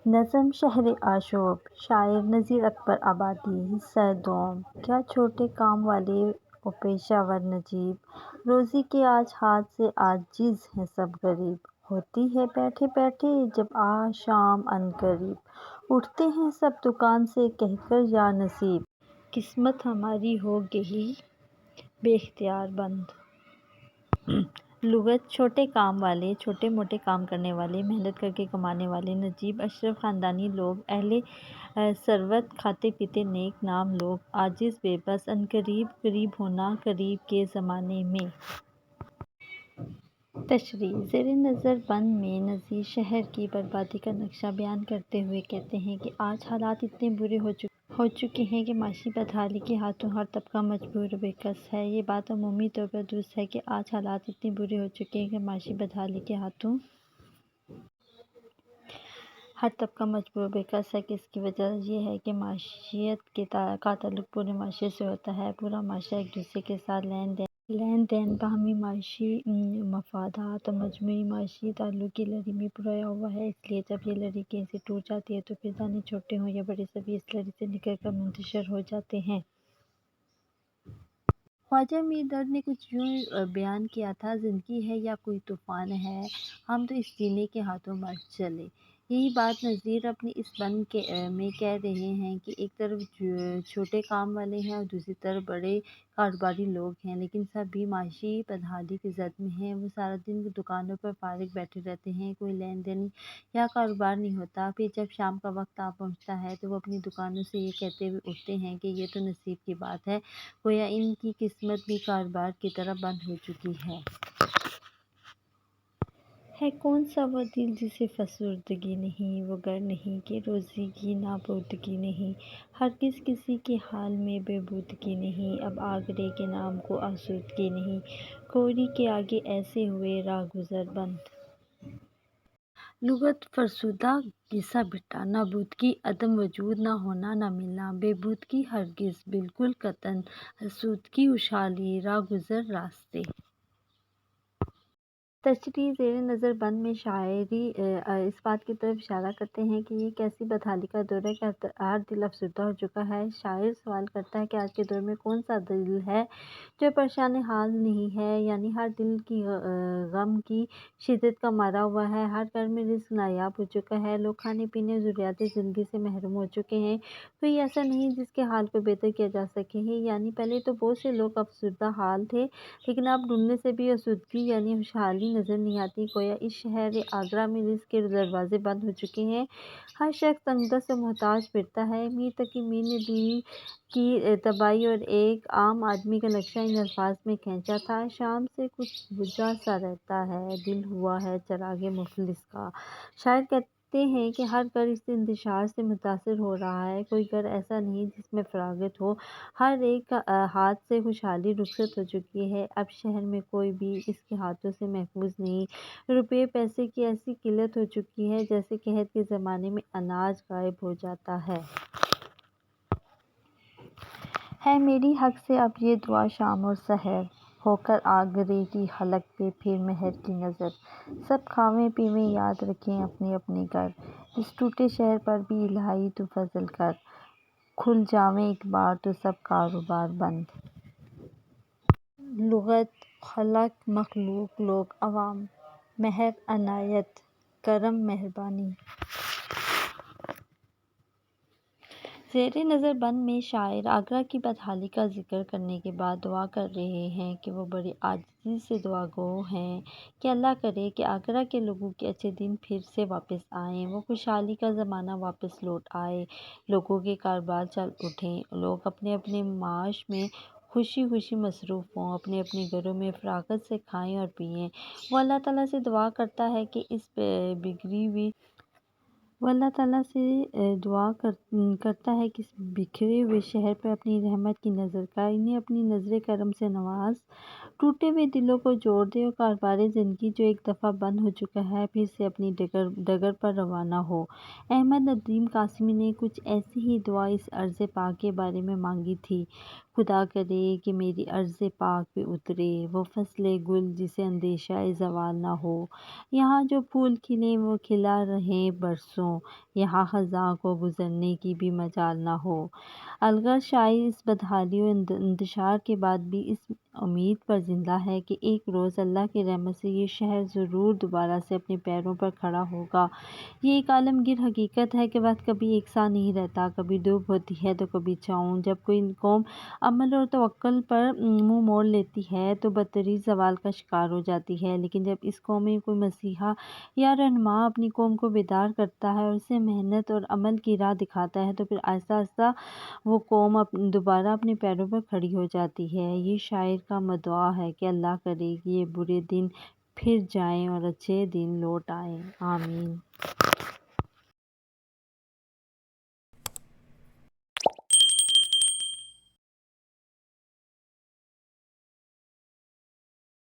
نظم شہر آشوب، شاعر نذیر اکبر آبادی، حصہ دوم۔ کیا چھوٹے کام والے و پیشہ ور نجیب، روزی کے آج ہاتھ سے عاجز ہیں سب غریب۔ ہوتی ہے بیٹھے بیٹھے جب شام عنقریب، اٹھتے ہیں سب دکان سے کہہ کر یا نصیب، قسمت ہماری ہو گئی بے اختیار بند۔ لغت: چھوٹے کام والے، چھوٹے موٹے کام کرنے والے، محنت کر کے کمانے والے۔ نجیب: اشرف خاندانی لوگ، اہل ثروت، کھاتے پیتے نیک نام لوگ۔ عاجز، بے بس، عنقریب، قریب ہونا، قریب کے زمانے میں۔ تشریح: زیر نظر بند میں نذیر شہر کی بربادی کا نقشہ بیان کرتے ہوئے کہتے ہیں کہ آج حالات اتنے برے ہو چکے ہیں کہ معاشی بدحالی کے ہاتھوں ہر طبقہ مجبور و بے کس ہے۔ یہ بات عمومی طور پر درست ہے کہ آج حالات اتنے برے ہو چکے ہیں کہ معاشی بدحالی کے ہاتھوں ہر طبقہ مجبور و بے کس ہے۔ اس کی وجہ یہ ہے کہ معیشت کا تعلق پورے معاشرے سے ہوتا ہے۔ پورا معاشرہ ایک دوسرے کے ساتھ لین دین، باہمی معاشی مفادات اور مجموعی معاشی تعلق کی لڑی میں پرویا ہوا ہے۔ اس لیے جب یہ لڑی کہیں سے ٹوٹ جاتی ہے تو پھر دانے چھوٹے ہوں یا بڑے سبھی اس لڑی سے نکل کر منتشر ہو جاتے ہیں۔ خواجہ میر درد نے کچھ یوں بیان کیا تھا: زندگی ہے یا کوئی طوفان ہے، ہم تو اس جینے کے ہاتھوں مر چلے۔ یہی بات نذیر اپنی اس بند میں کہہ رہے ہیں کہ ایک طرف چھوٹے کام والے ہیں اور دوسری طرف بڑے کاروباری لوگ ہیں، لیکن سب بھی معاشی بدحالی کی زد میں ہیں۔ وہ سارا دن دکانوں پر فارغ بیٹھے رہتے ہیں، کوئی لین دین یا کاروبار نہیں ہوتا۔ پھر جب شام کا وقت آ پہنچتا ہے تو وہ اپنی دکانوں سے یہ کہتے ہوئے اٹھتے ہیں کہ یہ تو نصیب کی بات ہے، گویا ان کی قسمت بھی کاروبار کی طرح بند ہو چکی ہے۔ ہے کون سا وہ دل جسے فسردگی نہیں، وہ گھر نہیں کہ روزی کی نابودگی نہیں، ہرگز کسی کے حال میں بے بودگی نہیں، اب آگرے کے نام کو آسودگی نہیں، کوری کے آگے ایسے ہوئے راہ گزر بند۔ لغت: فرسودہ، گھسا پٹا، نابودگی، عدم وجود، نہ ہونا، نہ ملنا، بے بودگی، ہرگز، بالکل، قطعاً، آسودگی، خوشحالی، راہ گزر، راستے۔ تشریح: زیر نظر بند میں شاعر اس بات کی طرف اشارہ کرتے ہیں کہ یہ کیسی بدحالی کا دور ہے کہ ہر دل افسردہ ہو چکا ہے۔ شاعر سوال کرتا ہے کہ آج کے دور میں کون سا دل ہے جو پریشان حال نہیں ہے، یعنی ہر دل کی غم کی شدت کا مارا ہوا ہے۔ ہر گھر میں رزق نایاب ہو چکا ہے، لوگ کھانے پینے اور ضروریات زندگی سے محروم ہو چکے ہیں، کوئی ایسا نہیں جس کے حال کو بہتر کیا جا سکے۔ یعنی پہلے تو بہت سے لوگ افسردہ حال تھے، لیکن اب ڈھونڈنے سے بھی آسودگی یعنی خوشحالی نظر نہیں آتی، گویا اس شہر آگرہ میں رزق کے دروازے بند ہو چکے ہیں، ہر شخص تنگ دست و محتاج پھرتا ہے۔ میر تقی میر نے دل کی تباہی اور ایک عام آدمی کا نقشہ ان الفاظ میں کھینچا تھا: شام سے کچھ بجھا سا رہتا ہے، دل ہوا ہے چراغ مفلس کا۔ شاعر کہتے ہیں کہ ہر گھر اس انتشار سے متاثر ہو رہا ہے، کوئی گھر ایسا نہیں جس میں فراغت ہو، ہر ایک ہاتھ سے خوشحالی رخصت ہو چکی ہے، اب شہر میں کوئی بھی اس کے ہاتھوں سے محفوظ نہیں، روپے پیسے کی ایسی قلت ہو چکی ہے جیسے قحط کے زمانے میں اناج غائب ہو جاتا ہے۔ ہے میری حق سے اب یہ دعا شام اور سحر، ہو کر آگرے کی خلق پہ پھر مہر کی نظر، سب کھاویں پیویں یاد رکھیں اپنے اپنے گھر، اس ٹوٹے شہر پر بھی الہی تو فضل کر، کھل جاویں ایک بار تو سب کاروبار بند۔ لغت: خلق، مخلوق، لوگ، عوام۔ مہر، عنایت، کرم، مہربانی۔ زیر نظر بند میں شاعر آگرہ کی بدحالی کا ذکر کرنے کے بعد دعا کر رہے ہیں کہ وہ بڑی عاجزی سے دعا گو ہیں کہ اللہ کرے کہ آگرہ کے لوگوں کے اچھے دن پھر سے واپس آئیں، وہ خوشحالی کا زمانہ واپس لوٹ آئے، لوگوں کے کاروبار چل اٹھیں، لوگ اپنے اپنے معاش میں خوشی خوشی مصروف ہوں، اپنے اپنے گھروں میں فراغت سے کھائیں اور پئیں۔ وہ اللہ تعالیٰ سے دعا کرتا ہے کہ اس بکھرے ہوئے شہر پر اپنی رحمت کی نظر کر، انہیں اپنی نظر کرم سے نواز، ٹوٹے ہوئے دلوں کو جوڑ دے اور کاروبار زندگی جو ایک دفعہ بند ہو چکا ہے پھر سے اپنی ڈگر پر روانہ ہو۔ احمد ندیم قاسمی نے کچھ ایسی ہی دعا اس عرض پاک کے بارے میں مانگی تھی: خدا کرے کہ میری عرض پاک پہ اترے وہ فصل گل جسے اندیشہ زوال نہ ہو، یہاں جو پھول کھلے وہ کھلا رہے برسوں، یہاں خزاں کو گزرنے کی بھی مجال نہ ہو۔ الغرض شاعر اس بدحالی و انتشار کے بعد بھی اس امید پر زندہ ہے کہ ایک روز اللہ کی رحمت سے یہ شہر ضرور دوبارہ سے اپنے پیروں پر کھڑا ہوگا۔ یہ ایک عالمگیر حقیقت ہے کہ وقت کبھی یکساں نہیں رہتا، کبھی دھوپ ہوتی ہے تو کبھی چھاؤں۔ جب کوئی قوم عمل اور توکل پر منہ موڑ لیتی ہے تو بتدریج زوال کا شکار ہو جاتی ہے، لیکن جب اس قوم میں کوئی مسیحا یا رہنما اپنی قوم کو بیدار کرتا ہے اور اسے محنت اور عمل کی راہ دکھاتا ہے تو پھر آہستہ آہستہ وہ قوم دوبارہ اپنے پیروں پر کھڑی ہو جاتی ہے۔ یہ شاعر کا مدعا ہے کہ اللہ کرے کہ یہ برے دن پھر جائیں اور اچھے دن لوٹ آئیں۔ آمین۔